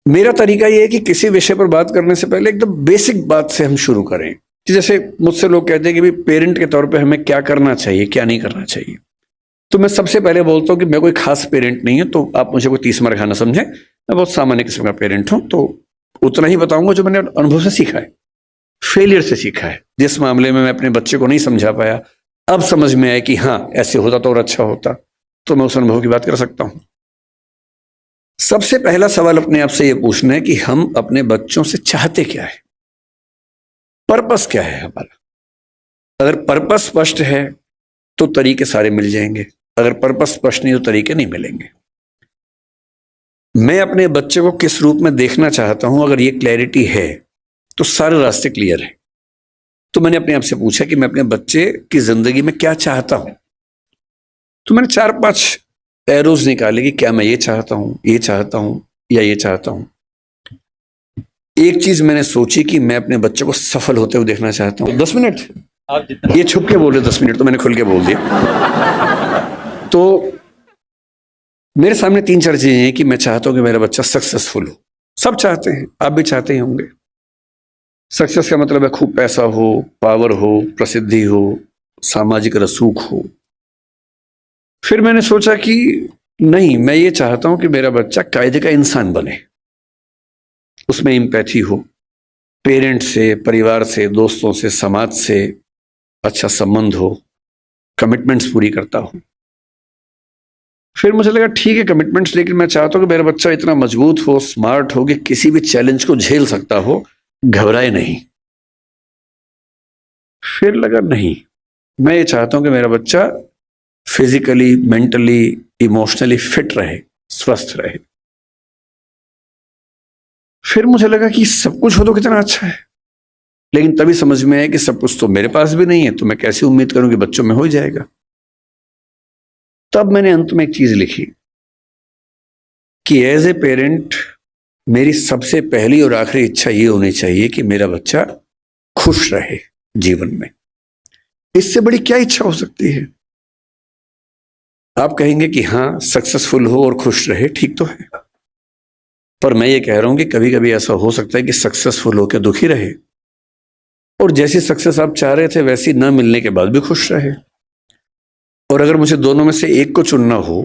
मेरा तरीका ये है कि किसी विषय पर बात करने से पहले एकदम बेसिक बात से हम शुरू करें कि जैसे मुझसे लोग कहते हैं कि भाई पेरेंट के तौर पे हमें क्या करना चाहिए क्या नहीं करना चाहिए। तो मैं सबसे पहले बोलता हूँ कि मैं कोई खास पेरेंट नहीं है, तो आप मुझे कोई 30 खाना समझें। मैं बहुत सामान्य किस्म का पेरेंट हूँ, तो उतना ही बताऊंगा जो मैंने अनुभव से सीखा है, फेलियर से सीखा है। जिस मामले में मैं अपने बच्चे को नहीं समझा पाया, अब समझ में आया कि हाँ ऐसे होता तो और अच्छा होता, तो मैं उस अनुभव की बात कर सकता हूँ। सबसे पहला सवाल अपने आप से यह पूछना है कि हम अपने बच्चों से चाहते क्या है, पर्पस क्या है हमारा। अगर पर्पस स्पष्ट है तो तरीके सारे मिल जाएंगे, अगर पर्पस स्पष्ट नहीं तो तरीके नहीं मिलेंगे। मैं अपने बच्चे को किस रूप में देखना चाहता हूं, अगर ये क्लैरिटी है तो सारे रास्ते क्लियर हैं। तो मैंने अपने आप से पूछा कि मैं अपने बच्चे की जिंदगी में क्या चाहता हूं। तो मैंने 4-5 एरोज निकाले कि क्या मैं ये चाहता हूं, ये चाहता हूं या ये चाहता हूं। एक चीज मैंने सोची कि मैं अपने बच्चे को सफल होते हुए देखना चाहता हूं। 10 मिनट आप जितना ये छुप के बोल रहे, 10 मिनट तो मैंने खुल के बोल दिया। तो मेरे सामने 3-4 चीजें हैं कि मैं चाहता हूं कि मेरा बच्चा सक्सेसफुल हो। सब चाहते हैं, आप भी चाहते ही होंगे। सक्सेस का मतलब है खूब पैसा हो, पावर हो, प्रसिद्धि हो, सामाजिक रसूख हो। फिर मैंने सोचा कि नहीं, मैं ये चाहता हूं कि मेरा बच्चा कायदे का इंसान बने, उसमें एम्पैथी हो, पेरेंट्स से, परिवार से, दोस्तों से, समाज से अच्छा संबंध हो, कमिटमेंट्स पूरी करता हो। फिर मुझे लगा ठीक है कमिटमेंट्स, लेकिन मैं चाहता हूं कि मेरा बच्चा इतना मजबूत हो, स्मार्ट हो कि किसी भी चैलेंज को झेल सकता हो, घबराए नहीं। फिर लगा नहीं, मैं ये चाहता हूं कि मेरा बच्चा फिजिकली, मेंटली, इमोशनली फिट रहे, स्वस्थ रहे। फिर मुझे लगा कि सब कुछ हो तो कितना अच्छा है, लेकिन तभी समझ में आया कि सब कुछ तो मेरे पास भी नहीं है, तो मैं कैसे उम्मीद करूं कि बच्चों में हो जाएगा। तब मैंने अंत में एक चीज लिखी कि एज ए पेरेंट मेरी सबसे पहली और आखिरी इच्छा ये होनी चाहिए कि मेरा बच्चा खुश रहे जीवन में। इससे बड़ी क्या इच्छा हो सकती है। आप कहेंगे कि हाँ सक्सेसफुल हो और खुश रहे, ठीक तो है, पर मैं ये कह रहा हूं कि कभी कभी ऐसा हो सकता है कि सक्सेसफुल होकर दुखी रहे, और जैसी सक्सेस आप चाह रहे थे वैसी न मिलने के बाद भी खुश रहे। और अगर मुझे दोनों में से एक को चुनना हो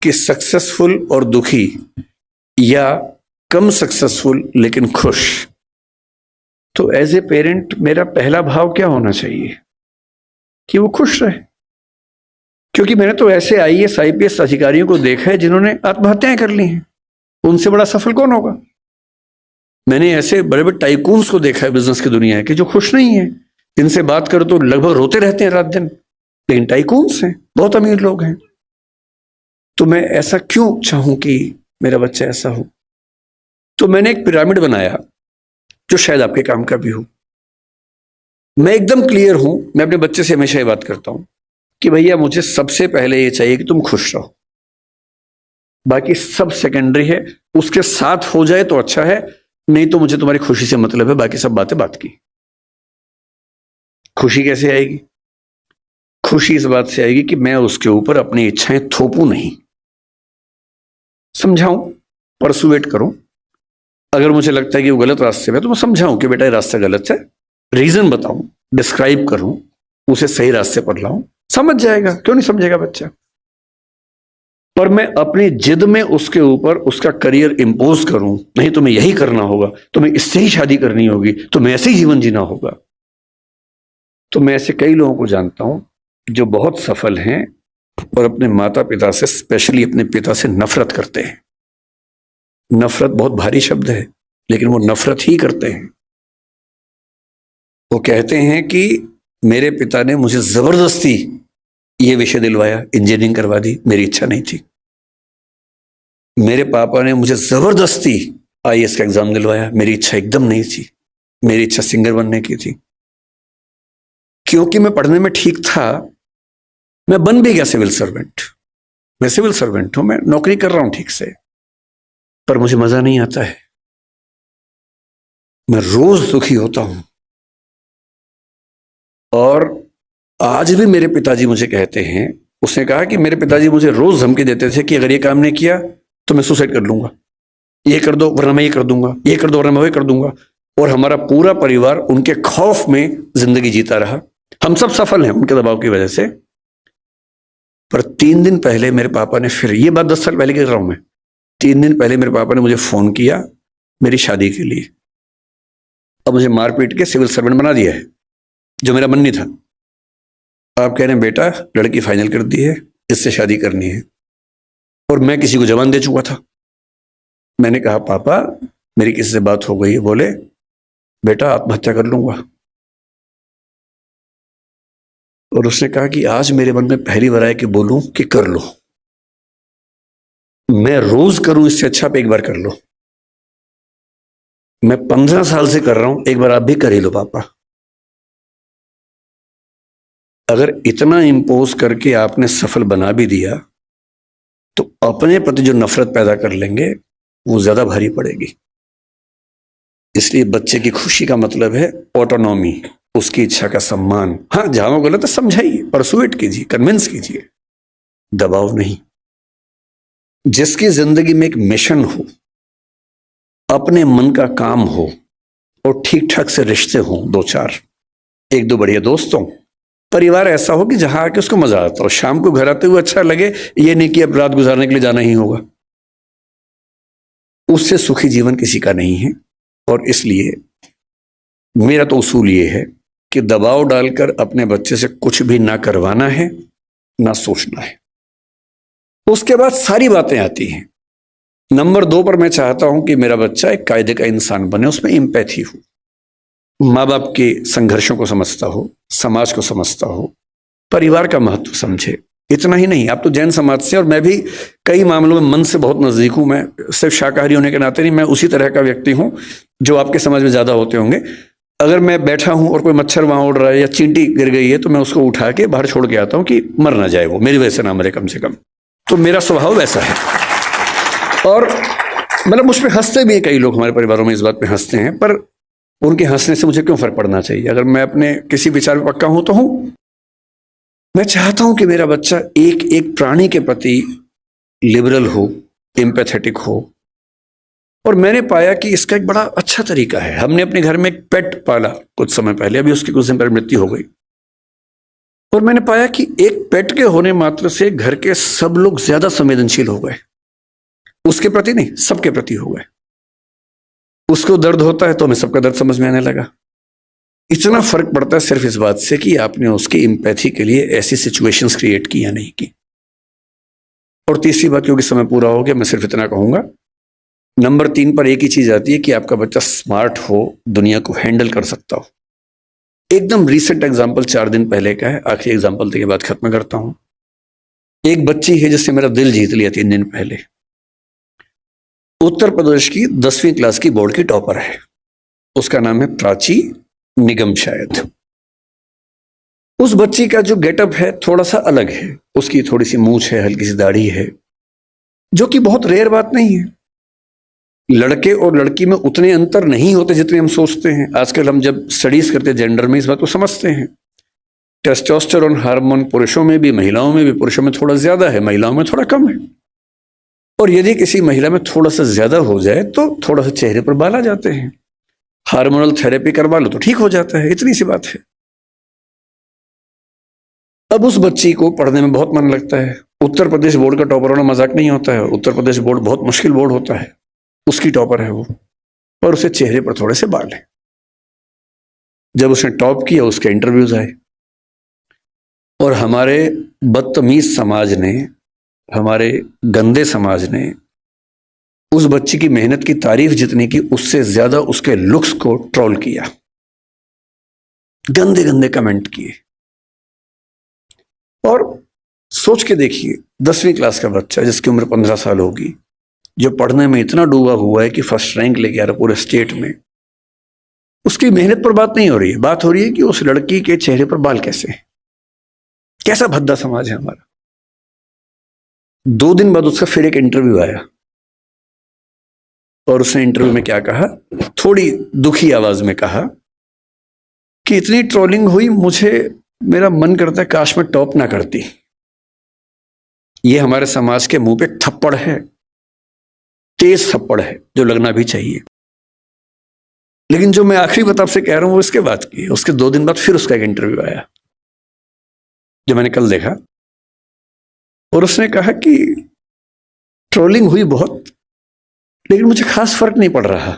कि सक्सेसफुल और दुखी, या कम सक्सेसफुल लेकिन खुश, तो एज ए पेरेंट मेरा पहला भाव क्या होना चाहिए कि वो खुश रहे। क्योंकि मैंने तो ऐसे आईएएस आईपीएस अधिकारियों को देखा है जिन्होंने आत्महत्याएं कर ली हैं, उनसे बड़ा सफल कौन होगा। मैंने ऐसे बड़े बड़े टाइकून्स को देखा है बिजनेस की दुनिया के, जो खुश नहीं है, जिनसे बात करो तो लगभग रोते रहते हैं रात दिन, लेकिन टाइकून्स हैं, बहुत अमीर लोग हैं। तो मैं ऐसा क्यों चाहूं कि मेरा बच्चा ऐसा हो। तो मैंने एक पिरामिड बनाया जो शायद आपके काम का भी हो। मैं एकदम क्लियर हूं, मैं अपने बच्चे से हमेशा ये बात करता हूं कि भैया मुझे सबसे पहले ये चाहिए कि तुम खुश रहो, बाकी सब सेकेंडरी है। उसके साथ हो जाए तो अच्छा है, नहीं तो मुझे तुम्हारी खुशी से मतलब है, बाकी सब बातें बात की। खुशी कैसे आएगी। खुशी इस बात से आएगी कि मैं उसके ऊपर अपनी इच्छाएं थोपूं नहीं, समझाऊं, परसुएट करूं। अगर मुझे लगता है कि वो गलत रास्ते में, तो मैं समझाऊं कि बेटा ये रास्ता गलत है, रीजन बताऊं, डिस्क्राइब करूं, उसे सही रास्ते पर लाऊं, समझ जाएगा। क्यों नहीं समझेगा बच्चा। पर मैं अपनी जिद में उसके ऊपर उसका करियर इंपोज करूं, नहीं तुम्हें यही करना होगा, तुम्हें इससे ही शादी करनी होगी, तुम्हें ऐसे ही जीवन जीना होगा। तो मैं ऐसे कई लोगों को जानता हूं जो बहुत सफल हैं और अपने माता पिता से, स्पेशली अपने पिता से नफरत करते हैं। नफरत बहुत भारी शब्द है, लेकिन वो नफरत ही करते हैं। वो कहते हैं कि मेरे पिता ने मुझे जबरदस्ती ये विषय दिलवाया, इंजीनियरिंग करवा दी, मेरी इच्छा नहीं थी। मेरे पापा ने मुझे जबरदस्ती आईएएस का एग्जाम दिलवाया, मेरी इच्छा एकदम नहीं थी, मेरी इच्छा सिंगर बनने की थी। क्योंकि मैं पढ़ने में ठीक था, मैं बन भी गया सिविल सर्वेंट। मैं सिविल सर्वेंट हूं, मैं नौकरी कर रहा हूं ठीक से, पर मुझे मजा नहीं आता है, मैं रोज दुखी होता हूं। और आज भी मेरे पिताजी मुझे कहते हैं, उसने कहा कि मेरे पिताजी मुझे रोज धमकी देते थे कि अगर ये काम नहीं किया तो मैं सुसाइड कर लूंगा। ये कर दो वरना मैं ये कर दूंगा, ये कर दो वरना मैं वो कर दूंगा। और हमारा पूरा परिवार उनके खौफ में जिंदगी जीता रहा। हम सब सफल हैं उनके दबाव की वजह से। पर 3 दिन पहले मेरे पापा ने फिर, ये बात 10 साल पहले की कर रहा हूं मैं, 3 दिन पहले मेरे पापा ने मुझे फोन किया मेरी शादी के लिए। अब मुझे मार पीट के सिविल सर्वेंट बना दिया है, जो मेरा मन नहीं था। आप कह रहे हैं बेटा लड़की फाइनल कर दी है, इससे शादी करनी है, और मैं किसी को जवान दे चुका था। मैंने कहा पापा मेरी किसी से बात हो गई है। बोले बेटा आत्महत्या कर लूंगा। और उसने कहा कि आज मेरे मन में पहली बार आया कि बोलूं कि कर लो। मैं रोज करूं इससे अच्छा आप एक बार कर लो। मैं 15 साल से कर रहा हूं, एक बार आप भी कर ही लो पापा। अगर इतना इंपोज करके आपने सफल बना भी दिया तो अपने प्रति जो नफरत पैदा कर लेंगे वो ज्यादा भारी पड़ेगी। इसलिए बच्चे की खुशी का मतलब है ऑटोनॉमी, उसकी इच्छा का सम्मान। हाँ जहां वो गलत है समझाइए, परसुएट कीजिए, कन्विंस कीजिए, दबाव नहीं। जिसकी जिंदगी में एक मिशन हो, अपने मन का काम हो और ठीक ठाक से रिश्ते हो, 2-4, 1-2 बढ़िया दोस्त हो, परिवार ऐसा हो कि जहां आके उसको मजा आता हो, शाम को घर आते हुए अच्छा लगे, ये नहीं कि अब रात गुजारने के लिए जाना ही होगा। उससे सुखी जीवन किसी का नहीं है। और इसलिए मेरा तो उसूल ये है कि दबाव डालकर अपने बच्चे से कुछ भी ना करवाना है, ना सोचना है। उसके बाद सारी बातें आती हैं। नंबर 2 पर मैं चाहता हूं कि मेरा बच्चा एक कायदे का इंसान बने, उसमें एम्पैथी हो, माँ बाप के संघर्षों को समझता हो, समाज को समझता हो, परिवार का महत्व समझे। इतना ही नहीं, आप तो जैन समाज से, और मैं भी कई मामलों में मन से बहुत नजदीक हूं। मैं सिर्फ शाकाहारी होने के नाते नहीं, मैं उसी तरह का व्यक्ति हूं जो आपके समाज में ज्यादा होते होंगे। अगर मैं बैठा हूं और कोई मच्छर वहां उड़ रहा है या चींटी गिर गई है तो मैं उसको उठा के बाहर छोड़ के आता हूं कि मर ना जाए, वो मेरी वजह से ना मरे कम से कम। तो मेरा स्वभाव वैसा है। और मतलब मुझ पर हंसते भी हैं कई लोग, हमारे परिवारों में इस बात पे हंसते हैं, पर उनके हंसने से मुझे क्यों फर्क पड़ना चाहिए? अगर मैं अपने किसी विचार में पक्का हूं तो हूं। मैं चाहता हूं कि मेरा बच्चा एक एक प्राणी के प्रति लिबरल हो, एम्पैथेटिक हो। और मैंने पाया कि इसका एक बड़ा अच्छा तरीका है। हमने अपने घर में एक पेट पाला कुछ समय पहले, अभी उसकी कुछ दिन पहले मृत्यु हो गई। और मैंने पाया कि एक पेट के होने मात्र से घर के सब लोग ज्यादा संवेदनशील हो गए। उसके प्रति नहीं, सबके प्रति हो गए। उसको दर्द होता है तो हमें सबका दर्द समझ में आने लगा। इतना फर्क पड़ता है सिर्फ इस बात से कि आपने उसकी एम्पैथी के लिए ऐसी सिचुएशंस क्रिएट की या नहीं की। और तीसरी बात, क्योंकि समय पूरा हो गया, मैं सिर्फ इतना कहूंगा, नंबर 3 पर एक ही चीज आती है कि आपका बच्चा स्मार्ट हो, दुनिया को हैंडल कर सकता हो। एकदम रिसेंट एग्जाम्पल 4 दिन पहले का है, आखिरी एग्जाम्पल के बाद खत्म करता हूं। एक बच्ची है जिससे मेरा दिल जीत लिया 3 दिन पहले। उत्तर प्रदेश की 10वीं क्लास की बोर्ड की टॉपर है। उसका नाम है प्राची निगम शायद। उस बच्ची का जो गेटअप है थोड़ा सा अलग है। उसकी थोड़ी सी मूंछ है, हल्की सी दाढ़ी है, जो कि बहुत रेयर बात नहीं है। लड़के और लड़की में उतने अंतर नहीं होते जितने हम सोचते हैं। आजकल हम जब स्टडीज करते हैं जेंडर में, इस बात को समझते हैं। टेस्टोस्टेरोन हार्मोन पुरुषों में भी, महिलाओं में भी। पुरुषों में थोड़ा ज्यादा है, महिलाओं में थोड़ा कम है। और यदि किसी महिला में थोड़ा सा ज्यादा हो जाए तो थोड़ा सा चेहरे पर बाल आ जाते हैं। हार्मोनल थेरेपी करवा लो तो ठीक हो जाता है, इतनी सी बात है। अब उस बच्ची को पढ़ने में बहुत मन लगता है। उत्तर प्रदेश बोर्ड का टॉपर होना मजाक नहीं होता है। उत्तर प्रदेश बोर्ड बहुत मुश्किल बोर्ड होता है। उसकी टॉपर है वो, और उसे चेहरे पर थोड़े से बाल है। जब उसने टॉप किया उसके इंटरव्यूज आए, और हमारे बदतमीज समाज ने, हमारे गंदे समाज ने उस बच्ची की मेहनत की तारीफ जितनी की, उससे ज्यादा उसके लुक्स को ट्रोल किया, गंदे गंदे कमेंट किए। और सोच के देखिए, 10वीं क्लास का बच्चा जिसकी उम्र 15 साल होगी, जो पढ़ने में इतना डूबा हुआ है कि फर्स्ट रैंक लेके आ रहा पूरे स्टेट में, उसकी मेहनत पर बात नहीं हो रही है। बात हो रही है कि उस लड़की के चेहरे पर बाल कैसे हैं। कैसा भद्दा समाज है हमारा। 2 दिन बाद उसका फिर एक इंटरव्यू आया, और उसने इंटरव्यू में क्या कहा, थोड़ी दुखी आवाज में कहा कि इतनी ट्रोलिंग हुई, मेरा मन करता है काश मैं टॉप ना करती। ये हमारे समाज के मुंह पे थप्पड़ है तेज थप्पड़ है जो लगना भी चाहिए। लेकिन जो मैं आखिरी बात आपसे कह रहा हूं वो इसके बाद की है। उसके 2 दिन बाद फिर उसका एक इंटरव्यू आया जो मैंने कल देखा, और उसने कहा कि ट्रोलिंग हुई बहुत, लेकिन मुझे खास फर्क नहीं पड़ रहा,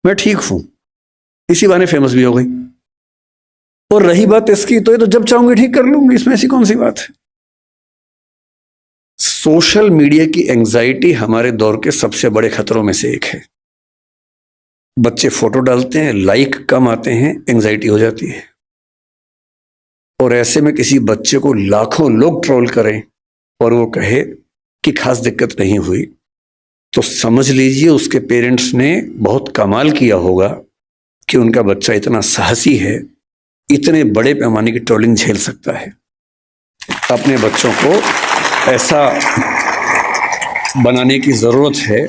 मैं ठीक हूं, इसी बहाने फेमस भी हो गई। और रही बात इसकी, तो ये तो जब चाहूंगी ठीक कर लूंगी, इसमें ऐसी कौन सी बात है। सोशल मीडिया की एंजाइटी हमारे दौर के सबसे बड़े खतरों में से एक है। बच्चे फोटो डालते हैं, लाइक कम आते हैं, एंजाइटी हो जाती है। और ऐसे में किसी बच्चे को लाखों लोग ट्रोल करें और वो कहे कि खास दिक्कत नहीं हुई, तो समझ लीजिए उसके पेरेंट्स ने बहुत कमाल किया होगा कि उनका बच्चा इतना साहसी है, इतने बड़े पैमाने की ट्रोलिंग झेल सकता है। अपने बच्चों को ऐसा बनाने की जरूरत है